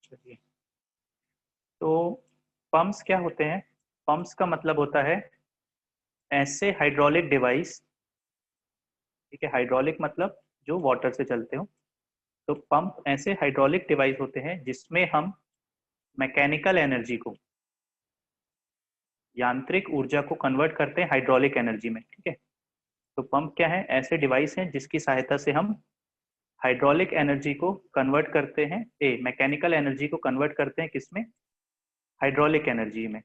चलिए, तो पंप्स क्या होते हैं? पंप्स का मतलब होता है ऐसे हाइड्रोलिक डिवाइस, ठीक है, हाइड्रोलिक मतलब जो वाटर से चलते हो। तो पंप ऐसे हाइड्रोलिक डिवाइस होते हैं जिसमें हम मैकेनिकल एनर्जी को, यांत्रिक ऊर्जा को कन्वर्ट करते हैं हाइड्रोलिक एनर्जी में, ठीक है। तो पंप क्या है? ऐसे डिवाइस हैं जिसकी सहायता से हम हाइड्रोलिक एनर्जी को कन्वर्ट करते हैं, मैकेनिकल एनर्जी को कन्वर्ट करते हैं किसमें? हाइड्रोलिक एनर्जी में।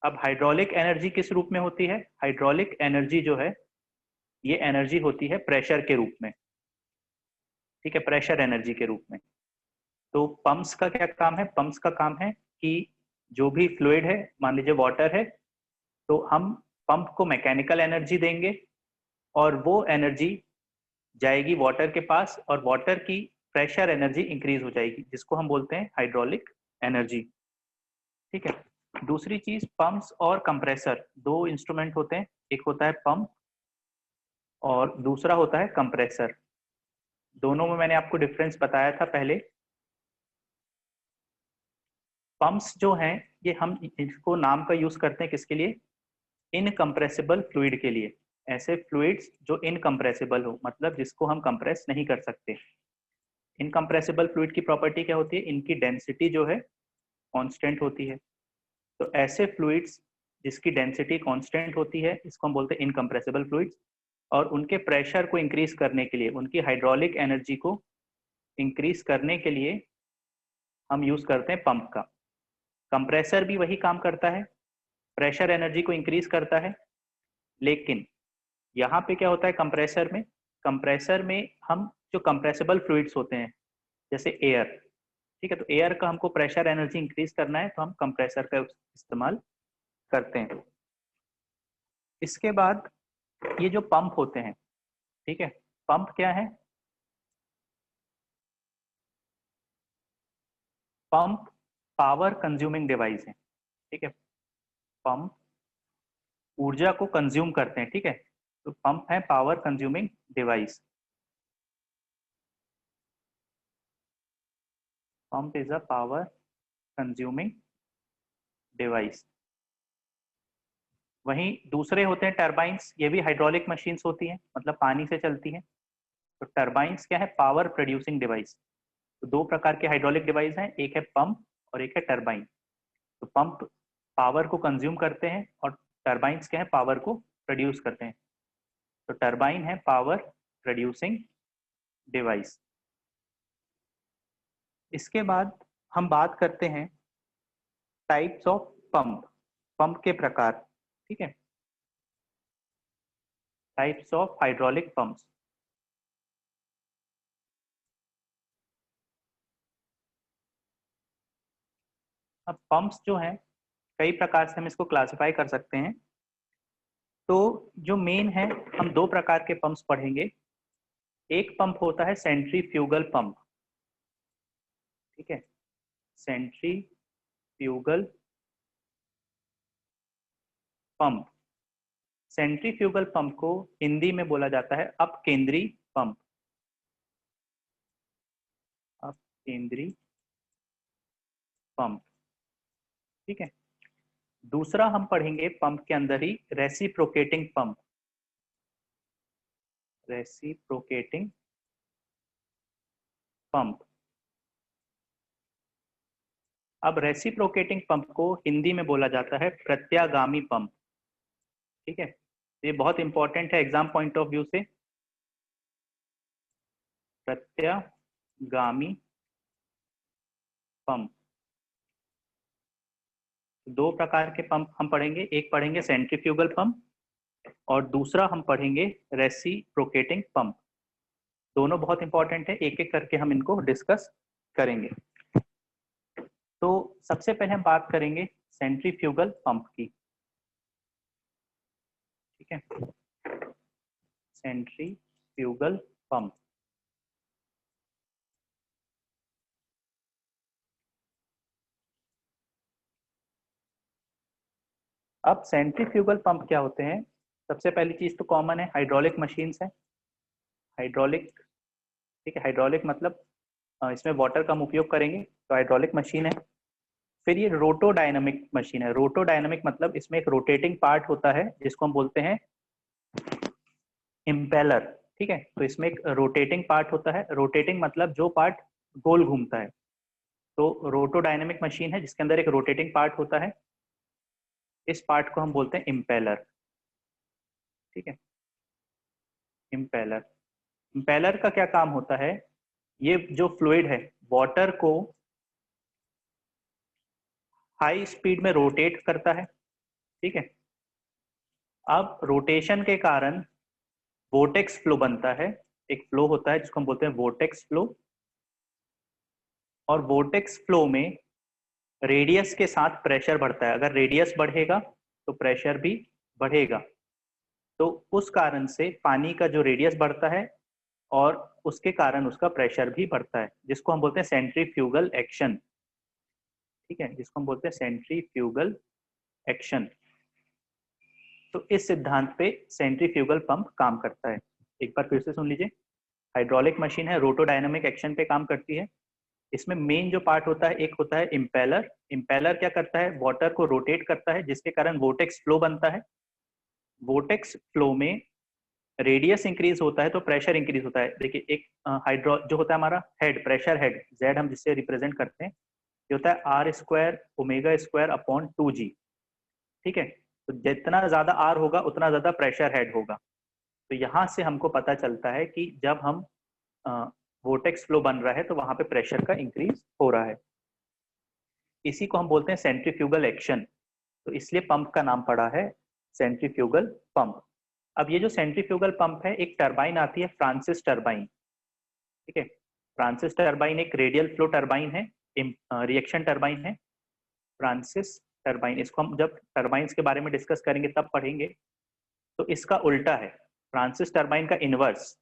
अब हाइड्रोलिक एनर्जी किस रूप में होती है? हाइड्रोलिक एनर्जी जो है ये एनर्जी होती है प्रेशर के रूप में, ठीक है, प्रेशर एनर्जी के रूप में। तो पंप्स का क्या काम है? पंप्स का काम है कि जो भी फ्लूइड है, मान लीजिए वाटर है, तो हम पंप को मैकेनिकल एनर्जी देंगे और वो एनर्जी जाएगी वाटर के पास और वाटर की प्रेशर एनर्जी इंक्रीज हो जाएगी, जिसको हम बोलते हैं हाइड्रोलिक एनर्जी, ठीक है। दूसरी चीज, पंप्स और कंप्रेसर दो इंस्ट्रूमेंट होते हैं, एक होता है पंप और दूसरा होता है कंप्रेसर। दोनों में मैंने आपको डिफरेंस बताया था पहले। पंप्स जो हैं ये हम इसको नाम का यूज करते हैं किसके लिए? इनकम्प्रेसिबल फ्लूइड के लिए। ऐसे फ्लूइड्स जो इनकम्प्रेसिबल हो, मतलब जिसको हम कंप्रेस नहीं कर सकते। इनकम्प्रेसिबल फ्लूइड की प्रॉपर्टी क्या होती है? इनकी डेंसिटी जो है कांस्टेंट होती है। तो ऐसे फ्लूइड्स जिसकी डेंसिटी कांस्टेंट होती है इसको हम बोलते हैं इनकम्प्रेसिबल फ्लूइड्स, और उनके प्रेशर को इंक्रीज करने के लिए, उनकी हाइड्रोलिक एनर्जी को इंक्रीज करने के लिए हम यूज करते हैं पंप का। कंप्रेसर भी वही काम करता है, प्रेशर एनर्जी को इंक्रीज करता है, लेकिन यहाँ पे क्या होता है कंप्रेसर में? कंप्रेसर में हम जो कंप्रेसिबल फ्लूइड्स होते हैं जैसे एयर, ठीक है, तो एयर का हमको प्रेशर एनर्जी इंक्रीज करना है तो हम कंप्रेसर का इस्तेमाल करते हैं। इसके बाद ये जो पंप होते हैं, ठीक है, पंप क्या है? पंप पावर कंज्यूमिंग डिवाइस है, ठीक है। पंप ऊर्जा को कंज्यूम करते हैं, ठीक है, तो पंप है power consuming device. Pump is a power consuming device. वहीं दूसरे होते हैं टरबाइंस, ये भी हाइड्रोलिक मशीन्स होती हैं, मतलब पानी से चलती हैं। तो टरबाइंस क्या है? Power producing device. तो दो प्रकार के हाइड्रोलिक डिवाइस हैं, एक है पंप और एक है टरबाइन। तो पंप पावर को कंज्यूम करते हैं और टरबाइंस क्या है? पावर को प्रोड्यूस करते हैं। तो टरबाइन है पावर प्रोड्यूसिंग डिवाइस। इसके बाद हम बात करते हैं टाइप्स ऑफ पंप, पंप के प्रकार, ठीक है, टाइप्स ऑफ हाइड्रोलिक पंप्स। अब पंप्स जो हैं कई प्रकार से हम इसको क्लासिफाई कर सकते हैं। तो जो मेन है, हम दो प्रकार के पंप्स पढ़ेंगे। एक पंप होता है सेंट्रीफ्यूगल पंप, ठीक है, सेंट्रीफ्यूगल पंप। सेंट्रीफ्यूगल पंप को हिंदी में बोला जाता है अपकेंद्री पंप, अपकेंद्री पंप, ठीक है। दूसरा हम पढ़ेंगे पंप के अंदर ही रेसिप्रोकेटिंग पंप, रेसिप्रोकेटिंग पंप। अब रेसिप्रोकेटिंग पंप को हिंदी में बोला जाता है प्रत्यागामी पंप, ठीक है। ये बहुत इंपॉर्टेंट है एग्जाम पॉइंट ऑफ व्यू से। प्रत्यागामी पंप, दो प्रकार के पंप हम पढ़ेंगे, एक पढ़ेंगे सेंट्रीफ्यूगल पंप और दूसरा हम पढ़ेंगे रेसिप्रोकेटिंग पंप। दोनों बहुत इंपॉर्टेंट है, एक एक करके हम इनको डिस्कस करेंगे। तो सबसे पहले हम बात करेंगे सेंट्रीफ्यूगल पंप की, ठीक है, सेंट्रीफ्यूगल पंप। अब सेंट्रीफ्यूगल पंप क्या होते हैं? सबसे पहली चीज तो कॉमन है, हाइड्रोलिक मशीन्स है, हाइड्रोलिक, ठीक है, हाइड्रोलिक मतलब इसमें वाटर का हम उपयोग करेंगे, तो हाइड्रोलिक मशीन है। फिर ये रोटोडायनामिक मशीन है। रोटोडायनामिक मतलब इसमें एक रोटेटिंग पार्ट होता है जिसको हम बोलते हैं इम्पेलर। ठीक है, तो इसमें एक रोटेटिंग पार्ट होता है। रोटेटिंग मतलब जो पार्ट गोल घूमता है, तो रोटोडायनामिक मशीन है जिसके अंदर एक रोटेटिंग पार्ट होता है। इस पार्ट को हम बोलते हैं इम्पेलर। ठीक है, इम्पेलर। इम्पेलर का क्या काम होता है, ये जो फ्लूइड है वाटर को हाई स्पीड में रोटेट करता है। ठीक है, अब रोटेशन के कारण वोर्टेक्स फ्लो बनता है। एक फ्लो होता है जिसको हम बोलते हैं वोर्टेक्स फ्लो। और वोर्टेक्स फ्लो में रेडियस के साथ प्रेशर बढ़ता है। अगर रेडियस बढ़ेगा तो प्रेशर भी बढ़ेगा। तो उस कारण से पानी का जो रेडियस बढ़ता है और उसके कारण उसका प्रेशर भी बढ़ता है, जिसको हम बोलते हैं सेंट्रीफ्यूगल एक्शन। ठीक है, जिसको हम बोलते हैं सेंट्रीफ्यूगल एक्शन। तो इस सिद्धांत पे सेंट्रीफ्यूगल पंप काम करता है। एक बार फिर से सुन लीजिए। हाइड्रोलिक मशीन है, रोटोडायनामिक एक्शन पे काम करती है। इसमें मेन जो पार्ट होता है, एक होता है इम्पेलर। इम्पेलर क्या करता है, वाटर को रोटेट करता है जिसके कारण वोर्टेक्स फ्लो बनता है। वोर्टेक्स फ्लो में रेडियस इंक्रीज होता है तो प्रेशर इंक्रीज होता है। देखिए, एक हाइड्रो जो होता है हमारा हेड, प्रेशर हेड, जेड हम जिससे रिप्रेजेंट करते हैं, ये होता है r square omega square upon 2g। ठीक है, तो जितना ज्यादा आर होगा उतना ज्यादा प्रेशर हेड होगा। तो यहाँ से हमको पता चलता है कि जब हम वोर्टेक्स फ्लो बन रहा है तो वहां पे प्रेशर का इंक्रीज हो रहा है। इसी को हम बोलते हैं सेंट्रीफ्यूगल एक्शन। तो इसलिए पंप का नाम पड़ा है सेंट्रीफ्यूगल पंप। अब ये जो सेंट्रीफ्यूगल पंप है, एक टरबाइन आती है फ्रांसिस टरबाइन। ठीक है, फ्रांसिस टरबाइन एक रेडियल फ्लो टरबाइन है, रिएक्शन टरबाइन है। फ्रांसिस टरबाइन, इसको हम जब टरबाइंस के बारे में डिस्कस करेंगे तब पढ़ेंगे। तो इसका उल्टा है फ्रांसिस टरबाइन का inverse.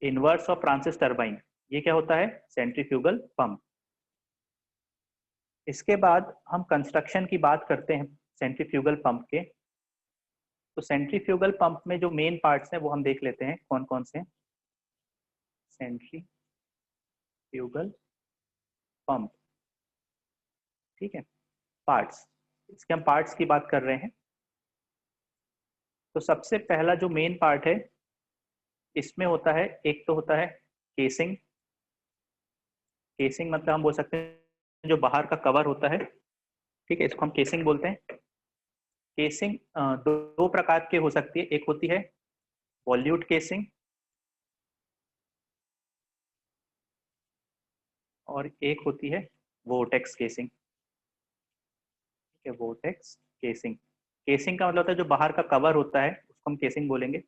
Inverse of Francis turbine ये क्या होता है, सेंट्रीफ्यूगल पंप। इसके बाद हम कंस्ट्रक्शन की बात करते हैं सेंट्रीफ्यूगल पंप के। तो सेंट्रीफ्यूगल पंप में जो मेन पार्ट्स हैं वो हम देख लेते हैं कौन कौन से। सेंट्रीफ्यूगल पंप, ठीक है, पार्ट्स। इसके हम पार्ट्स की बात कर रहे हैं। तो सबसे पहला जो मेन पार्ट है इसमें होता है, एक तो होता है केसिंग। केसिंग मतलब हम बोल सकते हैं जो बाहर का कवर होता है। ठीक है, इसको हम केसिंग बोलते हैं। केसिंग दो प्रकार के हो सकती है। एक होती है वॉल्यूट केसिंग और एक होती है वोर्टेक्स केसिंग। ठीक है, वोर्टेक्स केसिंग। केसिंग का मतलब होता है जो बाहर का कवर होता है उसको हम केसिंग बोलेंगे।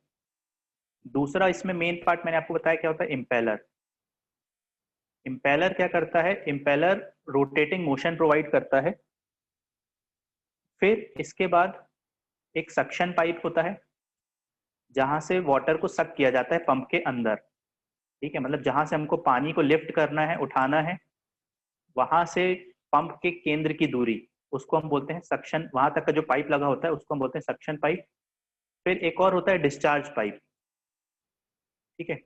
दूसरा इसमें मेन पार्ट मैंने आपको बताया क्या होता है, इम्पेलर। इम्पेलर क्या करता है, इम्पेलर रोटेटिंग मोशन प्रोवाइड करता है। फिर इसके बाद एक सक्शन पाइप होता है जहां से वाटर को सक किया जाता है पंप के अंदर। ठीक है, मतलब जहां से हमको पानी को लिफ्ट करना है, उठाना है, वहां से पंप के केंद्र की दूरी, उसको हम बोलते हैं सक्शन। वहां तक का जो पाइप लगा होता है उसको हम बोलते हैं सक्शन पाइप। फिर एक और होता है डिस्चार्ज पाइप। ठीक है,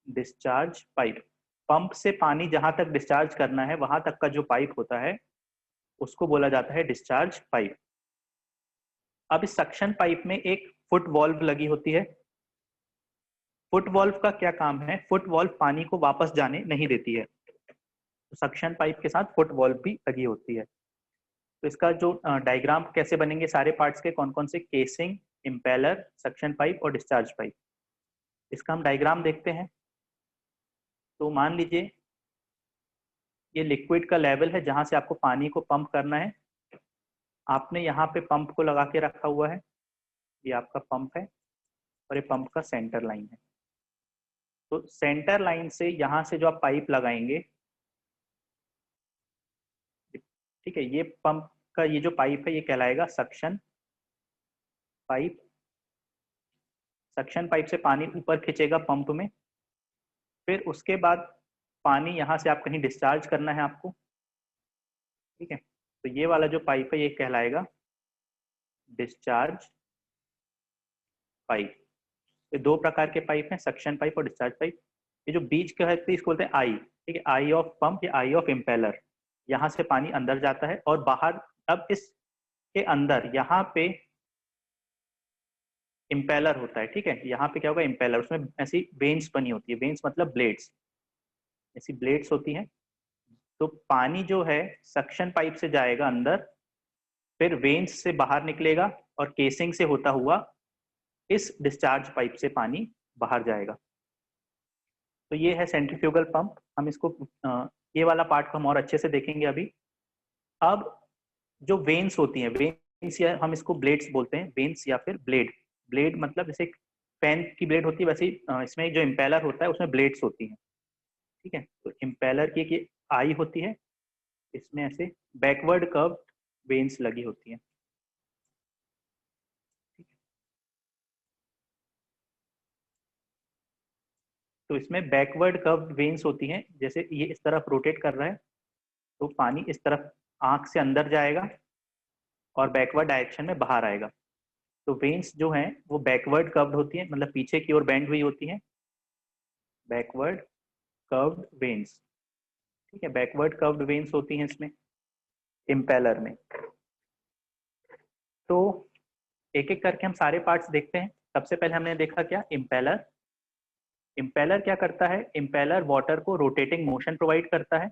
डिस्चार्ज पाइप, पंप से पानी जहां तक डिस्चार्ज करना है वहां तक का जो पाइप होता है उसको बोला जाता है डिस्चार्ज पाइप। अब इस सक्शन पाइप में एक फुट वॉल्व लगी होती है। फुट वॉल्व का क्या काम है, फुट वॉल्व पानी को वापस जाने नहीं देती है। तो सक्शन पाइप के साथ फुट वॉल्व भी लगी होती है। तो इसका जो डायग्राम कैसे बनेंगे सारे पार्ट्स के, कौन कौन से, केसिंग, इम्पेलर, सक्शन पाइप और डिस्चार्ज पाइप, इसका हम डायग्राम देखते हैं। तो मान लीजिए ये लिक्विड का लेवल है जहां से आपको पानी को पंप करना है। आपने यहाँ पे पंप को लगा के रखा हुआ है, ये आपका पंप है और ये पंप का सेंटर लाइन है। तो सेंटर लाइन से यहाँ से जो आप पाइप लगाएंगे, ठीक है, ये पंप का ये जो पाइप है ये कहलाएगा सक्शन पाइप। सक्शन पाइप से पानी ऊपर खींचेगा पंप में। फिर उसके बाद पानी यहाँ से आप कहीं डिस्चार्ज करना है आपको। ठीक है, तो ये वाला जो पाइप है ये कहलाएगा डिस्चार्ज पाइप। ये दो प्रकार के पाइप हैं, सक्शन पाइप और डिस्चार्ज पाइप। ये जो बीच का है इसको बोलते हैं आई। ठीक है, आई ऑफ पंप या आई ऑफ इम्पेलर, यहाँ से पानी अंदर जाता है और बाहर। अब इसके अंदर यहाँ पे इम्पेलर होता है, ठीक है, यहाँ पे क्या होगा, इम्पेलर, उसमें ऐसी वेन्स बनी होती है, वेन्स मतलब ब्लेड्स, ऐसी ब्लेड्स होती हैं। तो पानी जो है सक्शन पाइप से जाएगा अंदर, फिर वेन्स से बाहर निकलेगा और केसिंग से होता हुआ इस डिस्चार्ज पाइप से पानी बाहर जाएगा। तो ये है सेंट्रीफ्यूगल पंप। हम इसको ये वाला पार्ट को हम और अच्छे से देखेंगे अभी। अब जो वेन्स होती हैं, वेन्स या हम इसको ब्लेड्स बोलते हैं, वेन्स या फिर ब्लेड। ब्लेड मतलब जैसे फैन की ब्लेड होती है, वैसे इसमें जो इम्पेलर होता है उसमें ब्लेड्स होती हैं, ठीक है। तो इम्पेलर की एक आई होती है, इसमें ऐसे बैकवर्ड कर्व वेन्स लगी होती हैं। तो इसमें बैकवर्ड कर्व वेन्स होती हैं, जैसे ये इस तरफ रोटेट कर रहा है तो पानी इस तरफ आंख से अंदर जाएगा और बैकवर्ड डायरेक्शन में बाहर आएगा। तो वेन्स जो हैं वो बैकवर्ड कर्व्ड होती हैं, मतलब पीछे की ओर बेंड हुई होती हैं, बैकवर्ड कर्व्ड वेन्स, ठीक है, बैकवर्ड कर्व्ड वेन्स होती हैं इसमें इम्पेलर में। तो एक एक करके हम सारे पार्ट्स देखते हैं। सबसे पहले हमने देखा क्या, इम्पेलर। इम्पेलर क्या करता है, इम्पेलर वाटर को रोटेटिंग मोशन प्रोवाइड करता है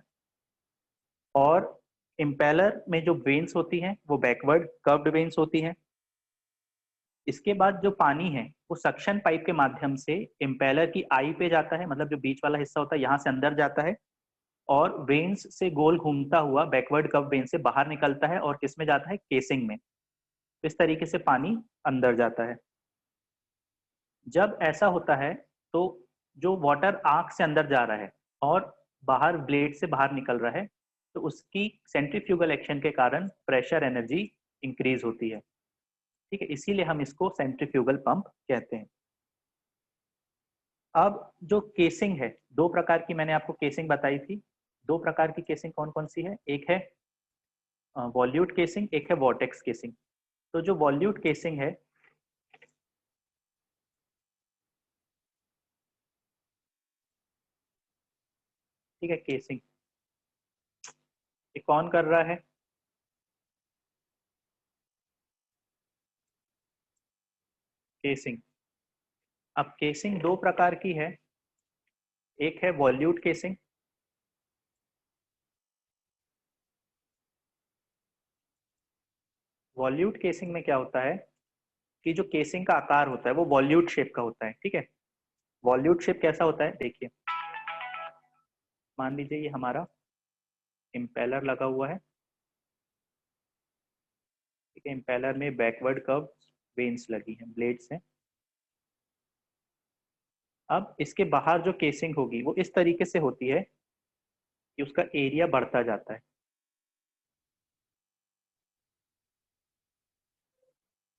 और इम्पेलर में जो वेन्स होती हैं वो बैकवर्ड कर्व्ड वेन्स होती हैं। इसके बाद जो पानी है वो सक्शन पाइप के माध्यम से इम्पेलर की आई पे जाता है, मतलब जो बीच वाला हिस्सा होता है यहाँ से अंदर जाता है और वेन्स से गोल घूमता हुआ बैकवर्ड कर्व वेन से बाहर निकलता है और किसमें जाता है, केसिंग में। इस तरीके से पानी अंदर जाता है। जब ऐसा होता है तो जो वाटर आंख से अंदर जा रहा है और बाहर ब्लेड से बाहर निकल रहा है, तो उसकी सेंट्रीफ्यूगल एक्शन के कारण प्रेशर एनर्जी इंक्रीज होती है, ठीक है, इसीलिए हम इसको सेंट्रीफ्यूगल पंप कहते हैं। अब जो केसिंग है, दो प्रकार की मैंने आपको केसिंग बताई थी। दो प्रकार की केसिंग कौन कौन सी है, एक है वॉल्यूट केसिंग, एक है वॉर्टेक्स केसिंग। तो जो वॉल्यूट केसिंग है, ठीक है, केसिंग ये कौन कर रहा है, केसिंग। अब केसिंग दो प्रकार की है, एक है वॉल्यूट केसिंग। वॉल्यूट केसिंग में क्या होता है कि जो केसिंग का आकार होता है वो वॉल्यूट शेप का होता है, ठीक है। वॉल्यूट शेप कैसा होता है, देखिए, मान लीजिए ये हमारा इम्पेलर लगा हुआ है, ठीक है, इम्पेलर में बैकवर्ड कर्व वेन्स लगी हैं, ब्लेड्स हैं। अब इसके बाहर जो केसिंग होगी वो इस तरीके से होती है कि उसका एरिया बढ़ता जाता है,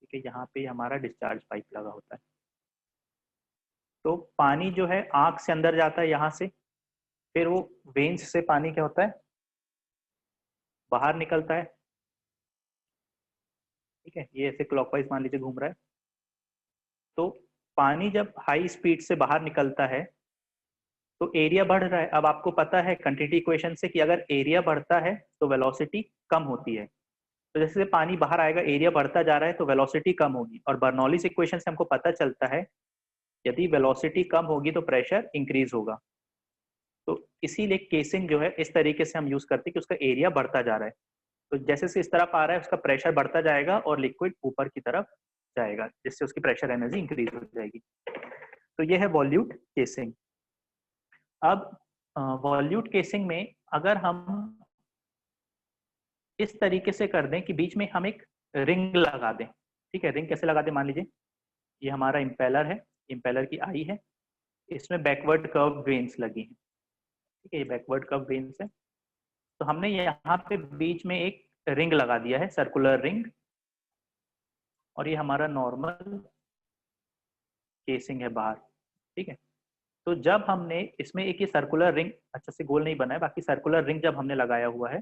ठीक है, यहाँ पे हमारा डिस्चार्ज पाइप लगा होता है। तो पानी जो है आंख से अंदर जाता है यहाँ से, फिर वो वेन्स से पानी क्या होता है, बाहर निकलता है, ठीक है, ये ऐसे क्लॉकवाइज मान लीजिए घूम रहा है। तो पानी जब हाई स्पीड से बाहर निकलता है तो एरिया बढ़ रहा है। अब आपको पता है कंटिन्यूटी इक्वेशन से कि अगर एरिया बढ़ता है तो वेलोसिटी कम होती है। तो जैसे पानी बाहर आएगा, एरिया बढ़ता जा रहा है तो वेलोसिटी कम होगी, और बर्नौलीज इक्वेशन से हमको पता चलता है यदि वेलोसिटी कम होगी तो प्रेशर इंक्रीज होगा। तो इसीलिए केसिंग जो है इस तरीके से हम यूज करते हैं कि उसका एरिया बढ़ता जा रहा है, तो जैसे से इस तरफ आ रहा है उसका प्रेशर बढ़ता जाएगा और लिक्विड ऊपर की तरफ जाएगा, जिससे उसकी प्रेशर एनर्जी इंक्रीज हो जाएगी। तो ये है वॉल्यूट केसिंग। अब वॉल्यूट केसिंग में अगर हम इस तरीके से कर दें कि बीच में हम एक रिंग लगा दें, ठीक है, रिंग कैसे लगा दें, मान लीजिए ये हमारा इम्पेलर है, इम्पेलर की आई है, इसमें बैकवर्ड कर्व वेन्स लगी हैं, ठीक है, ये बैकवर्ड कर्व वेन्स है। तो हमने यहाँ पे बीच में एक रिंग लगा दिया है, सर्कुलर रिंग, और ये हमारा नॉर्मल केसिंग है बाहर, ठीक है। तो जब हमने इसमें एक ये सर्कुलर रिंग, अच्छा से गोल नहीं बना है, बाकी सर्कुलर रिंग जब हमने लगाया हुआ है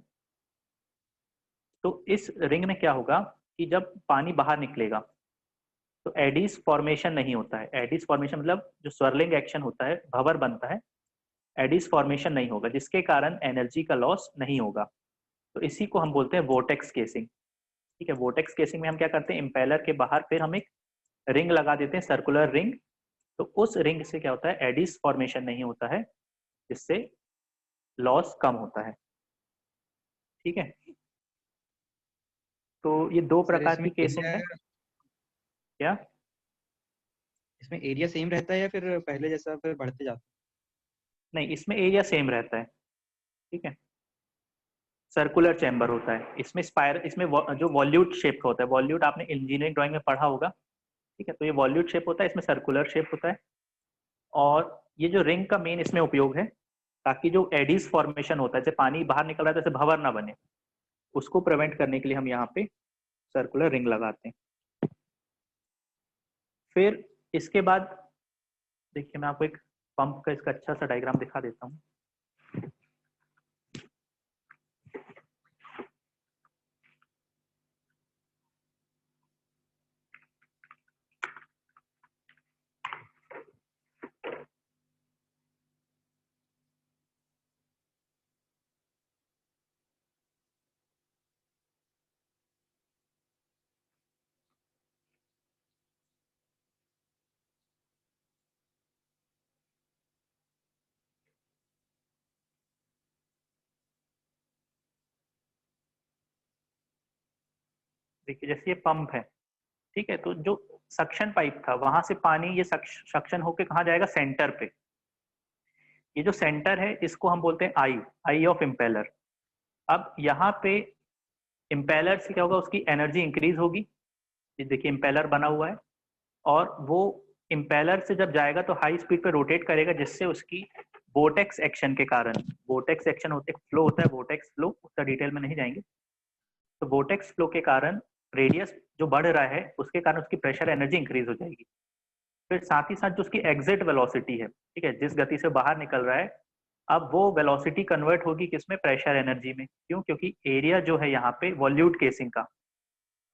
तो इस रिंग में क्या होगा कि जब पानी बाहर निकलेगा तो एडीज फॉर्मेशन नहीं होता है। एडीज फॉर्मेशन मतलब जो स्वर्लिंग एक्शन होता है, भंवर बनता है, एडिस फॉर्मेशन नहीं होगा, जिसके कारण एनर्जी का लॉस नहीं होगा। तो इसी को हम बोलते हैं वोर्टेक्स केसिंग। ठीक है, वोर्टेक्स केसिंग में हम क्या करते हैं, इम्पेलर के बाहर फिर हम एक रिंग लगा देते हैं, सर्कुलर रिंग। तो उस रिंग से क्या होता है, एडिस फॉर्मेशन नहीं होता है, जिससे लॉस कम होता है। ठीक है, तो ये दो सर प्रकार इसमें की केसिंग एरिया, है। क्या? इसमें एरिया सेम रहता है या फिर पहले जैसा फिर बढ़ते जाता नहीं, इसमें एरिया सेम रहता है। ठीक है, सर्कुलर चैम्बर होता है इसमें, इसमें जो वॉल्यूट शेप होता है, वॉल्यूट आपने इंजीनियरिंग ड्राइंग में पढ़ा होगा। ठीक है, तो ये वॉल्यूट शेप होता है, इसमें सर्कुलर शेप होता है। और ये जो रिंग का मेन इसमें उपयोग है, ताकि जो एडिस फॉर्मेशन होता है, जैसे पानी बाहर निकल रहा है, जैसे भंवर ना बने, उसको प्रिवेंट करने के लिए हम यहाँ पे सर्कुलर रिंग लगाते हैं। फिर इसके बाद देखिए, मैं आपको एक पंप का इसका अच्छा सा डायग्राम दिखा देता हूँ। देखिए, जैसे ये पंप है, ठीक है, तो जो सक्शन पाइप था वहां से पानी ये सक्शन होके कहाँ जाएगा, सेंटर पे। ये जो सेंटर है इसको हम बोलते हैं आई, आई ऑफ इम्पेलर। अब यहाँ पे इम्पेलर से क्या होगा, उसकी एनर्जी इंक्रीज होगी। ये देखिए इम्पेलर बना हुआ है, और वो इम्पेलर से जब जाएगा तो हाई स्पीड पे रोटेट करेगा, जिससे उसकी वोर्टेक्स एक्शन के कारण, वोर्टेक्स एक्शन होते फ्लो होता है, वोर्टेक्स फ्लो, उसका डिटेल में नहीं जाएंगे। तो वोर्टेक्स फ्लो के कारण रेडियस जो बढ़ रहा है, उसके कारण उसकी प्रेशर एनर्जी इंक्रीज हो जाएगी। फिर साथ ही साथ जो उसकी एग्जिट वेलोसिटी है, ठीक है, जिस गति से बाहर निकल रहा है, अब वो वेलोसिटी कन्वर्ट होगी किसमें, प्रेशर एनर्जी में। क्यों? क्योंकि एरिया जो है यहाँ पे वॉल्यूट केसिंग का,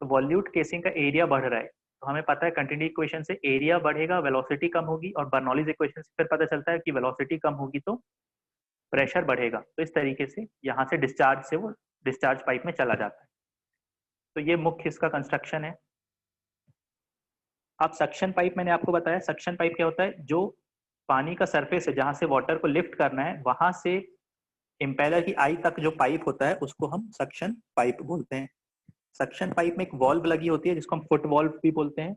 तो वॉल्यूट केसिंग का एरिया बढ़ रहा है। तो हमें पता है कंटिन्यू इक्वेशन से एरिया बढ़ेगा, वेलोसिटी कम होगी, और बर्नौलीज इक्वेशन से फिर पता चलता है कि वेलोसिटी कम होगी तो प्रेशर बढ़ेगा। तो इस तरीके से यहाँ से डिस्चार्ज से वो डिस्चार्ज पाइप में चला जाता है। तो ये मुख्य इसका कंस्ट्रक्शन है। अब सक्शन पाइप मैंने आपको बताया, सक्शन पाइप क्या होता है, जो पानी का सरफेस है जहां से वाटर को लिफ्ट करना है, वहां से इम्पेलर की आई तक जो पाइप होता है उसको हम सक्शन पाइप बोलते हैं। सक्शन पाइप में एक वॉल्व लगी होती है जिसको हम फुट वॉल्व भी बोलते हैं।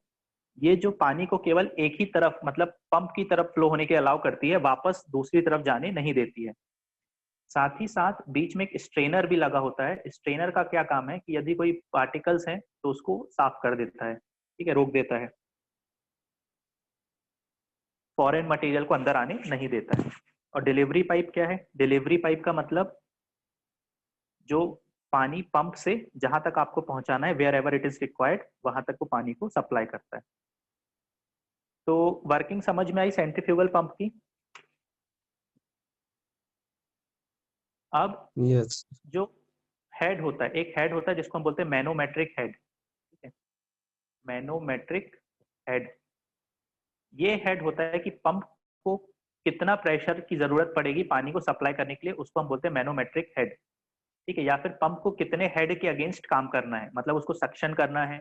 ये जो पानी को केवल एक ही तरफ, मतलब पंप की तरफ फ्लो होने के अलाउ करती है, वापस दूसरी तरफ जाने नहीं देती है। साथ ही साथ बीच में एक स्ट्रेनर भी लगा होता है। स्ट्रेनर का क्या काम है कि यदि कोई पार्टिकल्स हैं तो उसको साफ कर देता है, ठीक है, रोक देता है, फॉरेन मटेरियल को अंदर आने नहीं देता है। और डिलीवरी पाइप क्या है, डिलीवरी पाइप का मतलब जो पानी पंप से जहां तक आपको पहुंचाना है, wherever it is required, वहां तक वो पानी को सप्लाई करता है। तो वर्किंग समझ में आई सेंट्रीफ्यूगल पंप की। अब यस। जो हेड होता है, एक हेड होता है जिसको हम बोलते हैं मैनोमेट्रिक हेड। ठीक है, मैनोमेट्रिक हेड, ये हेड होता है कि पंप को कितना प्रेशर की जरूरत पड़ेगी पानी को सप्लाई करने के लिए, उसको हम बोलते हैं मैनोमेट्रिक हेड। ठीक है, या फिर पंप को कितने हेड के अगेंस्ट काम करना है, मतलब उसको सक्शन करना है,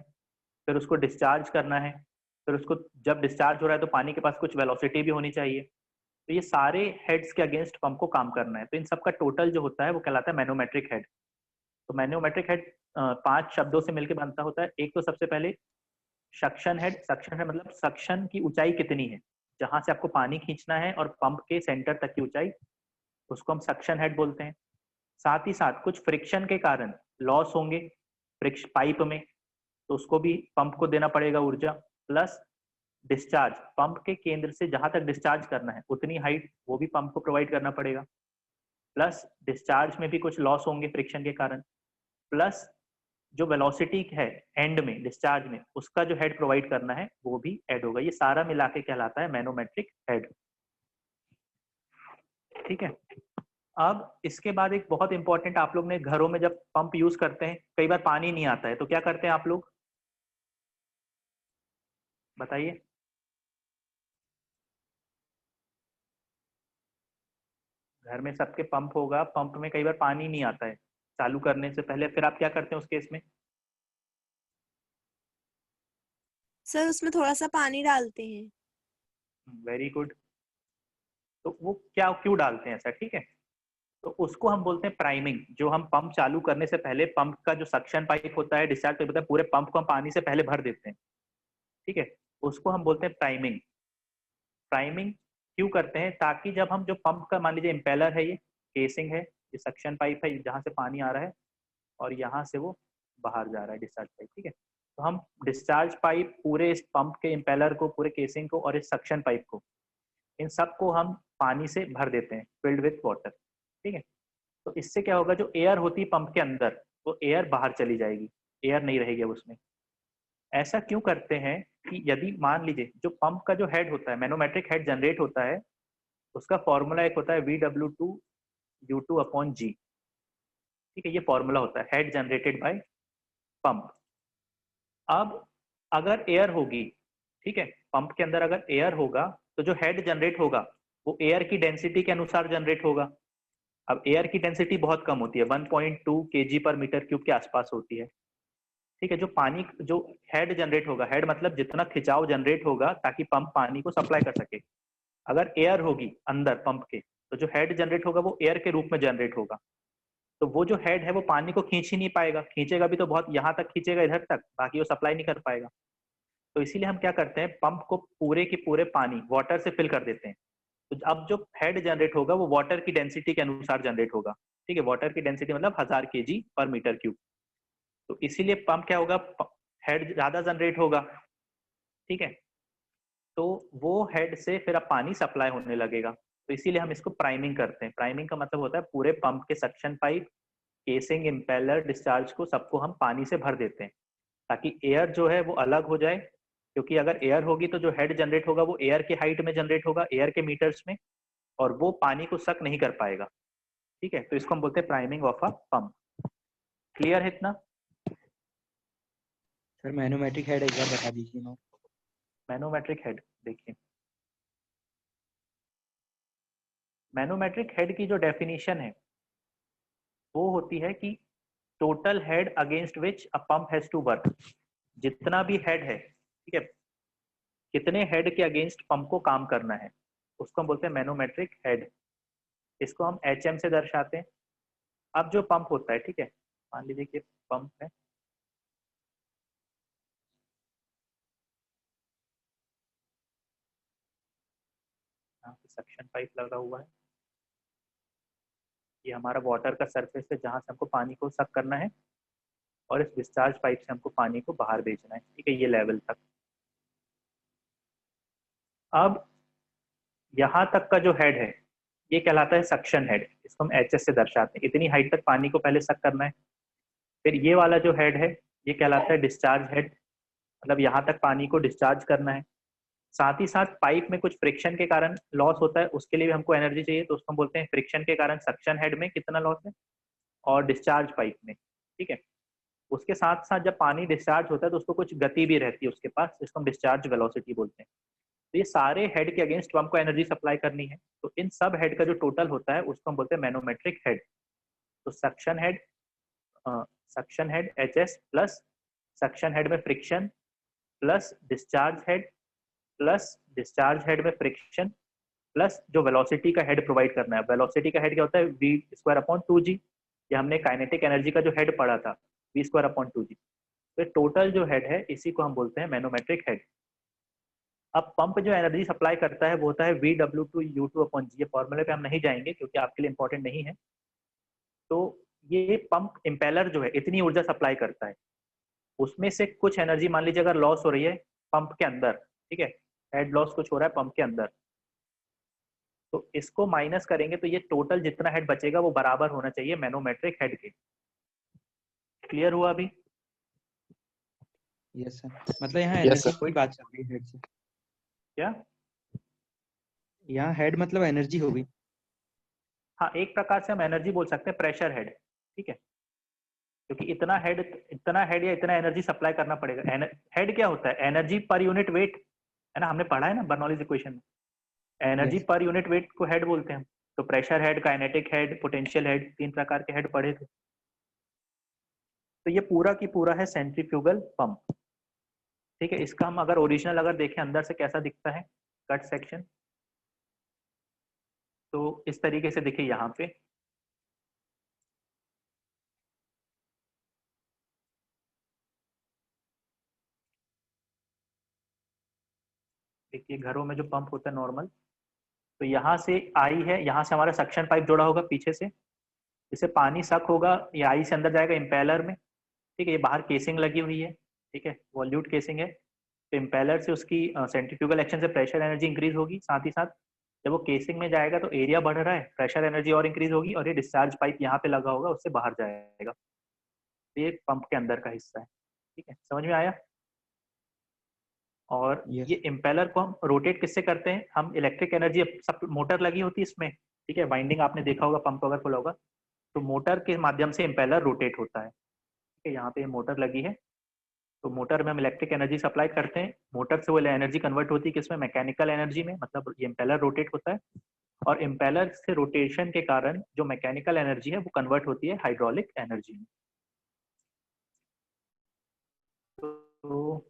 फिर उसको डिस्चार्ज करना है, फिर उसको जब डिस्चार्ज हो रहा है तो पानी के पास कुछ वेलोसिटी भी होनी चाहिए। तो ये सारे हेड्स के अगेंस्ट पंप को काम करना है, तो इन सबका टोटल जो होता है वो कहलाता है मैनोमेट्रिक हेड। तो मैनोमेट्रिक हेड 5 शब्दों से मिलकर बनता होता है। एक तो सबसे पहले सक्शन हेड, सक्शन है मतलब सक्शन की ऊंचाई कितनी है, जहां से आपको पानी खींचना है और पंप के सेंटर तक की ऊंचाई, उसको हम सक्शन हेड बोलते हैं। साथ ही साथ कुछ फ्रिक्शन के कारण लॉस होंगे पाइप में, तो उसको भी पंप को देना पड़ेगा ऊर्जा। प्लस डिस्चार्ज, पंप के केंद्र से जहां तक डिस्चार्ज करना है उतनी हाइट वो भी पंप को प्रोवाइड करना पड़ेगा। प्लस डिस्चार्ज में भी कुछ लॉस होंगे फ्रिक्शन के कारण। प्लस जो वेलोसिटी है एंड में, डिस्चार्ज में, उसका जो हेड प्रोवाइड करना है वो भी ऐड होगा। ये सारा मिला के कहलाता है मैनोमेट्रिक हेड। ठीक है, अब इसके बाद एक बहुत इंपॉर्टेंट, आप लोग ने घरों में जब पंप यूज करते हैं, कई बार पानी नहीं आता है, तो क्या करते हैं आप लोग, बताइए। घर में सबके पंप होगा, पंप में कई बार पानी नहीं आता है चालू करने से पहले, फिर आप क्या करते हैं उस केस में? सर उसमें थोड़ा सा पानी डालते हैं। Very good. तो वो क्या क्यों डालते हैं ऐसा, ठीक है? तो उसको हम बोलते हैं प्राइमिंग। जो हम पंप चालू करने से पहले पंप का जो सक्शन पाइप होता है, डिस्चार्ज पाइप होता है, पूरे पंप को हम पानी से पहले भर देते हैं, ठीक है? उसको हम बोलते हैं प्राइमिंग। प्राइमिंग क्यों करते हैं? ताकि जब हम जो पंप का, मान लीजिए इम्पेलर है, ये केसिंग है, ये सक्शन पाइप है जहाँ से पानी आ रहा है, और यहाँ से वो बाहर जा रहा है डिस्चार्ज पाइप, ठीक है? तो हम डिस्चार्ज पाइप पूरे इस पंप के इम्पेलर को, पूरे केसिंग को और इस सक्शन पाइप को, इन सब को हम पानी से भर देते हैं, फिल्ड विथ वाटर, ठीक है? तो इससे क्या होगा, जो एयर होती है पंप के अंदर, वो एयर बाहर चली जाएगी, एयर नहीं रहेगी अब उसमें। ऐसा क्यों करते हैं कि यदि मान लीजिए जो पंप का जो हेड होता है, मैनोमेट्रिक हेड जनरेट होता है, उसका फॉर्मूला एक होता है VW2U2/G, ठीक है? ये फॉर्मूला होता है हेड जनरेटेड बाय पंप। अब अगर एयर होगी, ठीक है, पंप के अंदर अगर एयर होगा, तो जो हेड जनरेट होगा वो एयर की डेंसिटी के अनुसार जनरेट होगा। अब एयर की डेंसिटी बहुत कम होती है, 1.2 kg/m³ के आसपास होती है, ठीक है? जो पानी, जो हेड जनरेट होगा, हेड मतलब जितना खिंचाव जनरेट होगा ताकि पंप पानी को सप्लाई कर सके, अगर एयर होगी अंदर पंप के, तो जो हेड जनरेट होगा वो एयर के रूप में जनरेट होगा। तो वो जो हेड है वो पानी को खींच ही नहीं पाएगा, खींचेगा भी तो बहुत यहाँ तक खींचेगा, इधर तक, बाकी वो सप्लाई नहीं कर पाएगा। तो इसीलिए हम क्या करते हैं, पंप को पूरे के पूरे पानी वाटर से फिल कर देते हैं। तो अब जो हेड जनरेट होगा वो वाटर की डेंसिटी के अनुसार जनरेट होगा, ठीक है? वाटर की डेंसिटी मतलब 1000 kg/m³। तो इसीलिए पंप क्या होगा, हेड ज्यादा जनरेट होगा, ठीक है? तो वो हेड से फिर अब पानी सप्लाई होने लगेगा। तो इसीलिए हम इसको प्राइमिंग करते हैं। प्राइमिंग का मतलब होता है पूरे पंप के suction pipe, casing, impeller, discharge को, सबको हम पानी से भर देते हैं ताकि एयर जो है वो अलग हो जाए। क्योंकि अगर एयर होगी तो जो हेड जनरेट होगा वो एयर के हाइट में जनरेट होगा, एयर के मीटर्स में, और वो पानी को सक नहीं कर पाएगा, ठीक है? तो इसको हम बोलते हैं priming of a pump. Clear है इतना? सर मैनोमेट्रिक हेड एक बार बता दीजिए ना। मैनोमेट्रिक हेड देखिए, मैनोमेट्रिक हेड की जो डेफिनेशन है वो होती है कि total head against which a pump has to work. जितना भी हेड है, ठीक है, कितने हेड के अगेंस्ट पंप को काम करना है, उसको हम बोलते हैं मैनोमेट्रिक हेड। इसको हम HM से दर्शाते हैं। अब जो पंप होता है, ठीक है, मान लीजिए कि पंप है, यहाँ पे सक्शन पाइप लगा हुआ है, ये हमारा वाटर का सरफेस है जहाँ से हमको पानी को सक करना है, और इस डिस्चार्ज पाइप से हमको पानी को बाहर भेजना है, ठीक है, ये लेवल तक। अब यहाँ तक का जो हेड है ये कहलाता है सक्शन हेड, इसको हम HS से दर्शाते हैं। इतनी हाइट तक पानी को पहले सक करना है। फिर ये वाला जो हेड है ये कहलाता है डिस्चार्ज हेड, मतलब यहाँ तक पानी को डिस्चार्ज करना है। साथ ही साथ पाइप में कुछ फ्रिक्शन के कारण लॉस होता है, उसके लिए भी हमको एनर्जी चाहिए, तो उसको हम बोलते हैं फ्रिक्शन के कारण सक्शन हेड में कितना लॉस है, और डिस्चार्ज पाइप में, ठीक है? उसके साथ साथ जब पानी डिस्चार्ज होता है तो उसको कुछ गति भी रहती है उसके पास, जिसको हम डिस्चार्ज वेलोसिटी बोलते हैं। तो ये सारे हेड के अगेंस्ट हमको एनर्जी सप्लाई करनी है, तो इन सब हेड का जो टोटल होता है उसको हम बोलते हैं मैनोमेट्रिक हेड। तो suction head HS plus suction head में friction plus discharge head plus discharge head में फ्रिक्शन प्लस जो वेलोसिटी का हेड प्रोवाइड करना है। वेलोसिटी का हेड क्या होता है, V²/2g। ये हमने काइनेटिक एनर्जी का जो हेड पढ़ा था, V²/2g। तो टोटल जो हेड है इसी को हम बोलते हैं मैनोमेट्रिक हेड। अब पंप जो एनर्जी सप्लाई करता है वो होता है VW2U2/G। ये फॉर्मूले पे हम नहीं जाएंगे क्योंकि आपके लिए इंपॉर्टेंट नहीं है। तो ये पंप इम्पेलर जो है इतनी ऊर्जा सप्लाई करता है, उसमें से कुछ एनर्जी मान लीजिए अगर लॉस हो रही है पंप के अंदर, ठीक है, हेड लॉस कुछ हो रहा है पंप के अंदर, तो इसको माइनस करेंगे तो ये टोटल जितना हेड बचेगा वो बराबर होना चाहिए मैनोमेट्रिक हेड के। क्लियर हुआ अभी? यस सर, मतलब यहाँ यस एनर्जी सर। कोई बात चल रही है हेड से। क्या? यहाँ हेड मतलब एनर्जी होगी। हाँ, एक प्रकार से हम एनर्जी बोल सकते हैं, प्रेशर हेड, ठीक है? क्योंकि इतना हेड या इतना एनर्जी सप्लाई करना पड़ेगा। हेड क्या होता है, एनर्जी पर यूनिट वेट, है ना, हमने पढ़ा है ना बर्नौलीज इक्वेशन में, energy Yes. Per unit weight को हेड बोलते हैं। तो pressure head, kinetic head, potential head, 3 प्रकार के हेड पढ़े थे। तो ये पूरा की पूरा है सेंट्रीफ्यूगल पंप। ठीक है, इसका हम अगर ओरिजिनल अगर देखें अंदर से कैसा दिखता है कट सेक्शन, तो इस तरीके से दिखे यहाँ पे। देखिए घरों में जो पंप होता है नॉर्मल, तो यहाँ से आई है, यहाँ से हमारा सक्शन पाइप जोड़ा होगा पीछे से, जिससे पानी सक होगा, ये आई से अंदर जाएगा इम्पेलर में। ठीक है, ये बाहर केसिंग लगी हुई है, ठीक है, वॉल्यूट केसिंग है। तो इम्पेलर से उसकी सेंट्रीफ्यूगल एक्शन से प्रेशर एनर्जी इंक्रीज होगी, साथ ही साथ जब वो केसिंग में जाएगा तो एरिया बढ़ रहा है, प्रेशर एनर्जी और इंक्रीज होगी, और ये डिस्चार्ज पाइप यहाँ पे लगा होगा, उससे बाहर जाएगा। तो ये पंप के अंदर का हिस्सा है। ठीक है, समझ में आया? और Yes. ये इम्पेलर को हम रोटेट किससे करते हैं? हम इलेक्ट्रिक एनर्जी, सब मोटर लगी होती है इसमें, ठीक है, वाइंडिंग आपने देखा होगा पंप अगर खुला होगा, तो मोटर के माध्यम से इम्पेलर रोटेट होता है। ठीक है, यहाँ पे मोटर लगी है, तो मोटर में हम इलेक्ट्रिक एनर्जी सप्लाई करते हैं, मोटर से वो एनर्जी कन्वर्ट होती है किसमें? मैकेनिकल एनर्जी में, मतलब ये इम्पेलर रोटेट होता है, और इम्पेलर से रोटेशन के कारण जो मैकेनिकल एनर्जी है वो कन्वर्ट होती है हाइड्रोलिक एनर्जी में। तो